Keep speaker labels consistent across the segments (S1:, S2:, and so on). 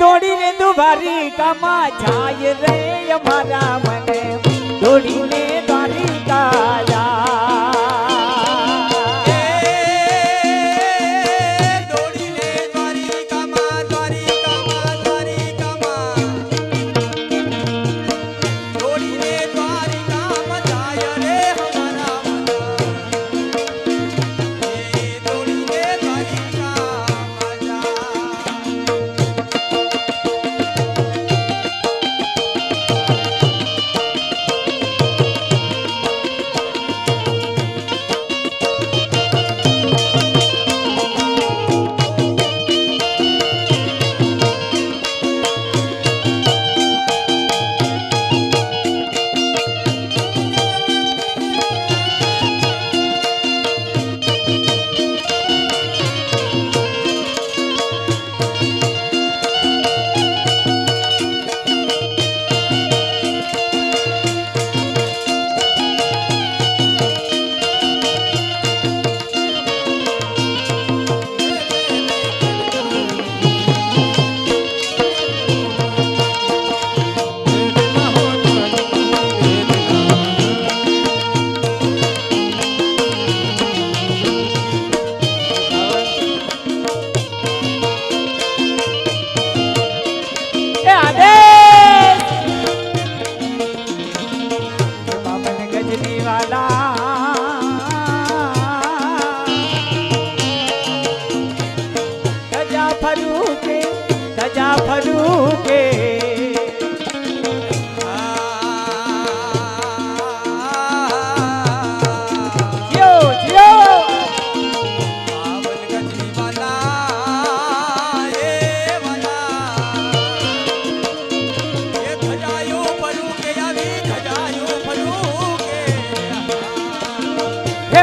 S1: દોડીને દુબારી કામાં જાય રે અમારા મને દોડીને દ્વારિકા જાય
S2: દોડીને દ્વારિકામાં દ્વારિકામાં દ્વારિકામાં દોડીને દ્વારિકામાં જાય રે અમારા દોડીને દ્વારિકામાં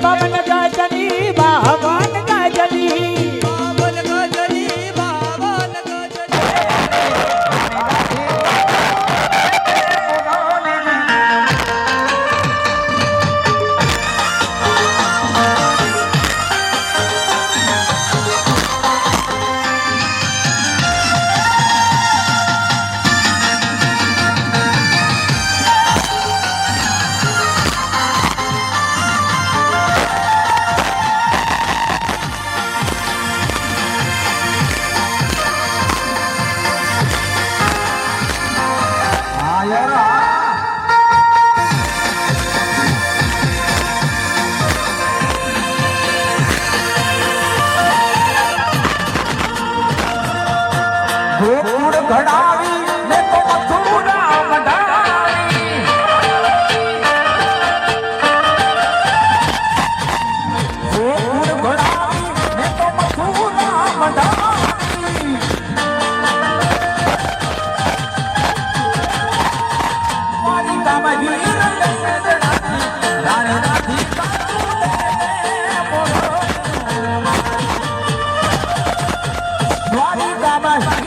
S1: બાવન ગજની બાવન ગજની
S2: બાવન ગજની બાવન ગજની
S3: ગોકુળ ઘડાવી ને તો મથુરા મઢાવી ગોકુળ ઘડાવી ને તો મથુરા મઢાવી મારી કામા હીર રાણી રાધી દ્વારિકામાં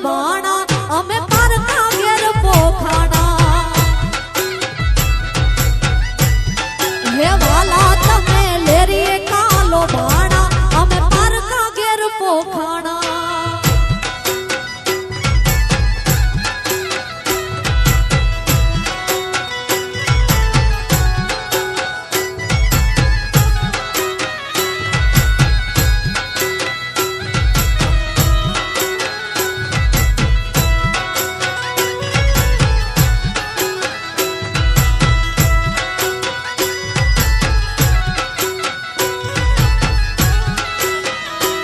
S4: બાણા અમે પારકા ઘેર પોખાણા હે વાલા તમે લેરીએ કાલો બાણા અમે પારકા ઘેર પોખાણા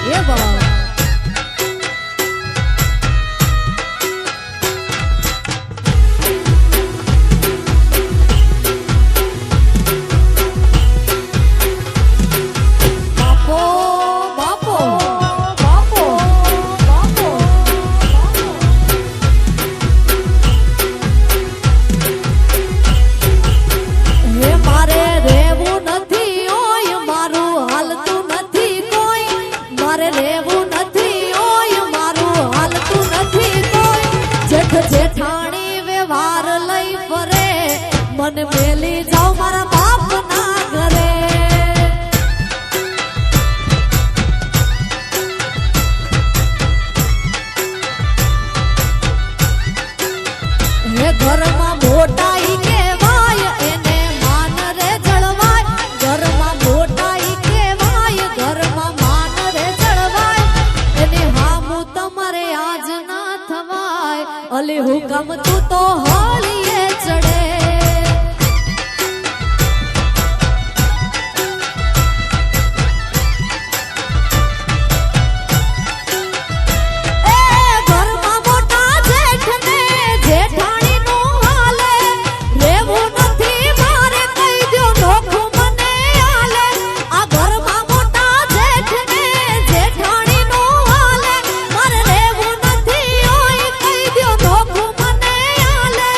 S4: એ બાબા બાપો બાપો બાપો બાપો હે મારે રહેવું નથી ઓય મારું હાલતું નથી કોઈ મારે રહેવું નથી ઓય મારું હાલતું નથી કોઈ જેઠ જેઠાણી વ્યવહાર લઈ ફરે મને મેલી જાવ મારા બાપ ના ઘરે હે ઘરમાં મોટાઈ કહેવાય એને માન રે જળવાય ઘરમાં મોટાઈ કહેવાય ઘરમાં માન રે જળવાય એને હામું તમારે આજ ના થવાય અલી હુકમ તું તો હોલીએ ચડે એ ઘરમાં મોટા જેઠને જેઠાણીનું હાલે રહેવું નથી મારે કહી દ્યો નોખું મને આલે આ ઘરમાં મોટા જેઠને જેઠાણીનું હાલે મારે રહેવું નથી ઓય કહી દ્યો નોખું મને આલે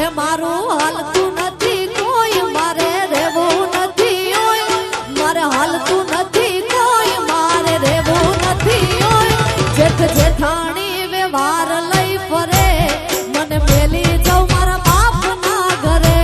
S4: એ મારું હાલતું નથી કોઈ મારે રહેવું નથી ઓય મારે હાલતું નથી કોઈ મારે રહેવું નથી ઓય જેઠ જેઠાણી વ્યવહાર લઈ ફરે મને મેલી જાવ મારા બાપ ના ઘરે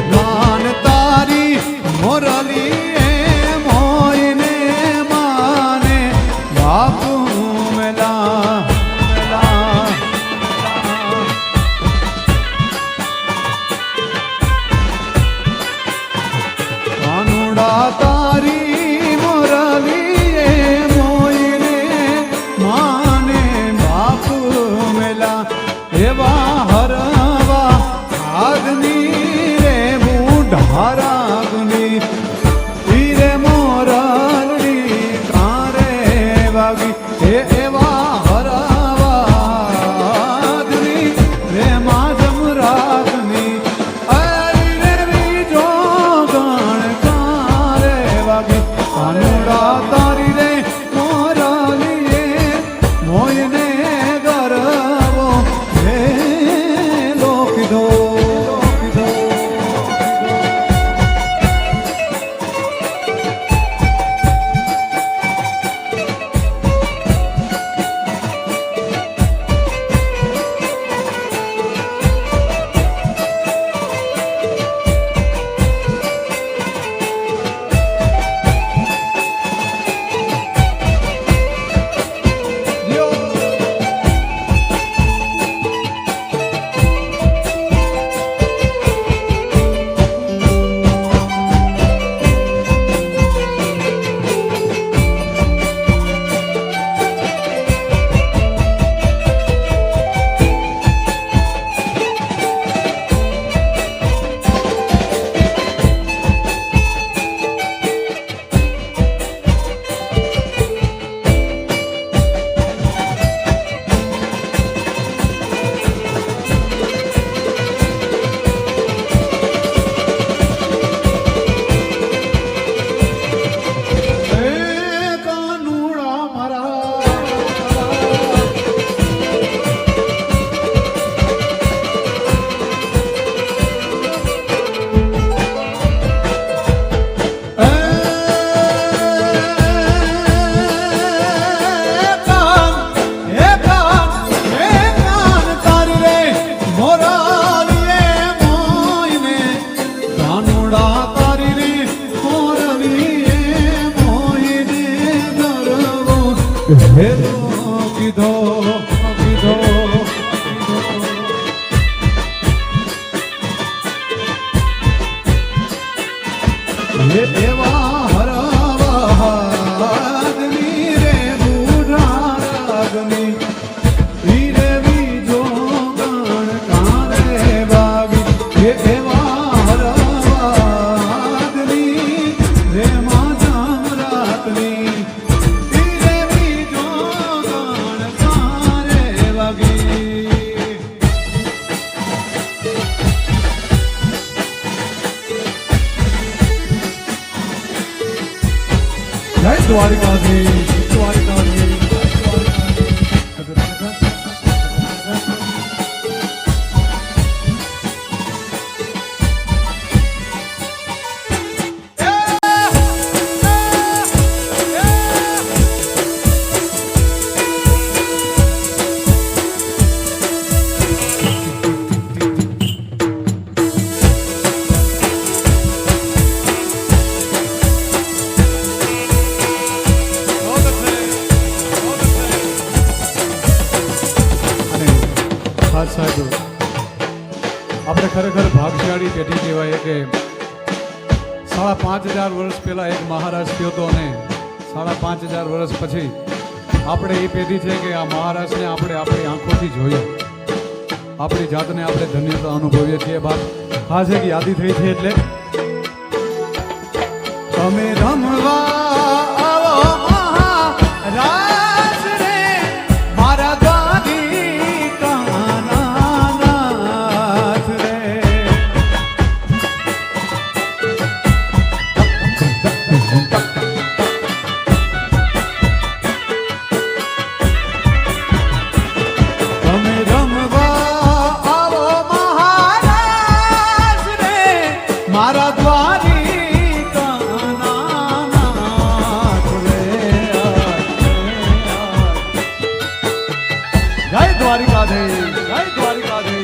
S5: કાન તારી મોરલી એ મોયને માને બાપુ મેલા કાનુડા તારી મોરલી એ મોયને માને બાપુ મેલા એવા હરવા આગની રે દ્વારિકાધીશ દ્વારિકાધીશ ખાસ સાહેબ આપણે ખરેખર ભાગશાળી પેઢી કહેવાય કે 5,500 વર્ષ પહેલા એક મહારાજ થયો હતો અને 5,500 વર્ષ પછી આપણે એ પેઢી છે કે આ મહારાજને આપણે આપણી આંખોથી જોયું, આપણી જાતને આપણે ધન્યતા અનુભવીએ છીએ. બાપ ખાસ એક યાદી થઈ છે એટલે તમે રમવા આવો મહારાજ રે મારા દ્વારિકાનાથ રે. તમે રમવા આવો મહારાજ રે મારા દ્વારિકાનાથ રે. જય દ્વારિકાધીશ જય દ્વારિકાધીશ.